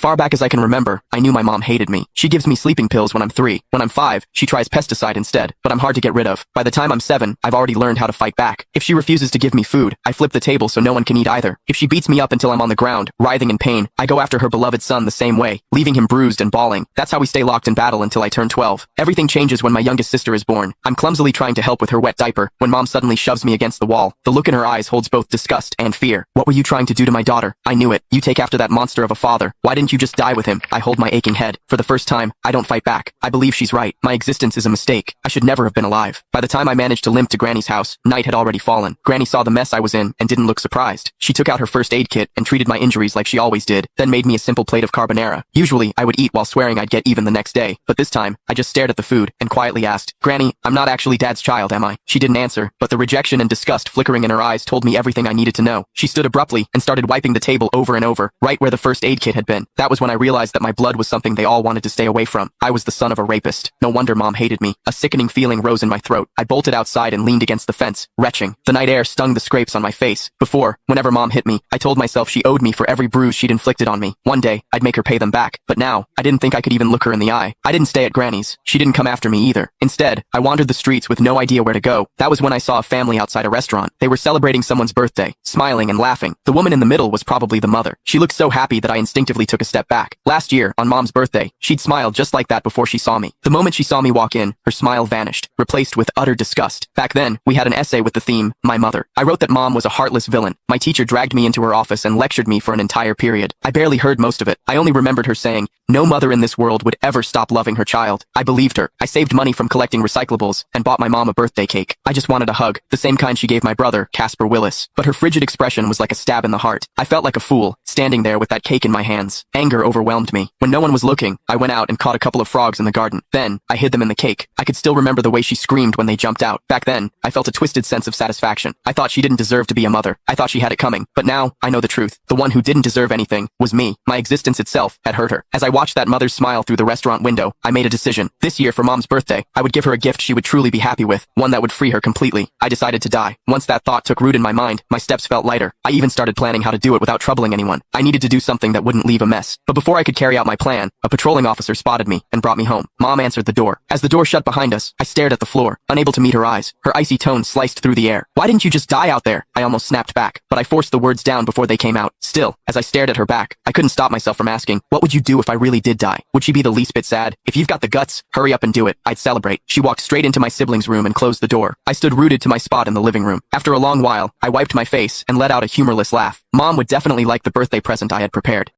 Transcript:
far back as I can remember, I knew my mom hated me. She gives me sleeping pills when I'm 3. When I'm 5, she tries pesticide instead, but I'm hard to get rid of. By the time I'm 7, I've already learned how to fight back. If she refuses to give me food, I flip the table so no one can eat either. If she beats me up until I'm on the ground, writhing in pain, I go after her beloved son the same way, leaving him bruised and bawling. That's how we stay locked in battle until I turn 12. Everything changes when my youngest sister is born. I'm clumsily trying to help with her wet diaper, when mom suddenly shoves me against the wall. The look in her eyes holds both disgust and fear. What were you trying to do to my daughter? I knew it. You take after that monster of a father. Why didn't you just die with him? I hold my aching head. For the first time, I don't fight back. I believe she's right. My existence is a mistake. I should never have been alive. By the time I managed to limp to Granny's house, night had already fallen. Granny saw the mess I was in and didn't look surprised. She took out her first aid kit and treated my injuries like she always did, then made me a simple plate of carbonara. Usually, I would eat while swearing I'd get even the next day, but this time, I just stared at the food and quietly asked, "Granny, I'm not actually Dad's child, am I?" She didn't answer, but the rejection and disgust flickering in her eyes told me everything I needed to know. She stood abruptly and started wiping the table over and over, right where the first aid kit had been. That was when I realized that my blood was something they all wanted to stay away from. I was the son of a rapist. No wonder mom hated me. A sickening feeling rose in my throat. I bolted outside and leaned against the fence, retching. The night air stung the scrapes on my face. Before, whenever mom hit me, I told myself she owed me for every bruise she'd inflicted on me. One day, I'd make her pay them back. But now, I didn't think I could even look her in the eye. I didn't stay at Granny's. She didn't come after me either. Instead, I wandered the streets with no idea where to go. That was when I saw a family outside a restaurant. They were celebrating someone's birthday, smiling and laughing. The woman in the middle was probably the mother. She looked so happy that I instinctively took a step back. Last year, on mom's birthday, she'd smiled just like that before she saw me. The moment she saw me walk in, her smile vanished, replaced with utter disgust. Back then, we had an essay with the theme, My Mother. I wrote that mom was a heartless villain. My teacher dragged me into her office and lectured me for an entire period. I barely heard most of it. I only remembered her saying, "No mother in this world would ever stop loving her child." I believed her. I saved money from collecting recyclables and bought my mom a birthday cake. I just wanted a hug, the same kind she gave my brother, Casper Willis. But her frigid expression was like a stab in the heart. I felt like a fool, standing there with that cake in my hands. Anger overwhelmed me. When no one was looking, I went out and caught a couple of frogs in the garden. Then, I hid them in the cake. I could still remember the way she screamed when they jumped out. Back then, I felt a twisted sense of satisfaction. I thought she didn't deserve to be a mother. I thought she had it coming. But now, I know the truth. The one who didn't deserve anything was me. My existence itself had hurt her. As I watched that mother's smile through the restaurant window, I made a decision. This year for mom's birthday, I would give her a gift she would truly be happy with, one that would free her completely. I decided to die. Once that thought took root in my mind, my steps felt lighter. I even started planning how to do it without troubling anyone. I needed to do something that wouldn't leave a mess. But before I could carry out my plan, a patrolling officer spotted me and brought me home. Mom answered the door. As the door shut behind us, I stared at the floor, unable to meet her eyes. Her icy tone sliced through the air. "Why didn't you just die out there?" I almost snapped back, but I forced the words down before they came out. Still, as I stared at her back, I couldn't stop myself from asking, what would you do if I really did die? Would she be the least bit sad? "If you've got the guts, hurry up and do it. I'd celebrate." She walked straight into my sibling's room and closed the door. I stood rooted to my spot in the living room. After a long while, I wiped my face and let out a humorless laugh. Mom would definitely like the birthday present I had prepared.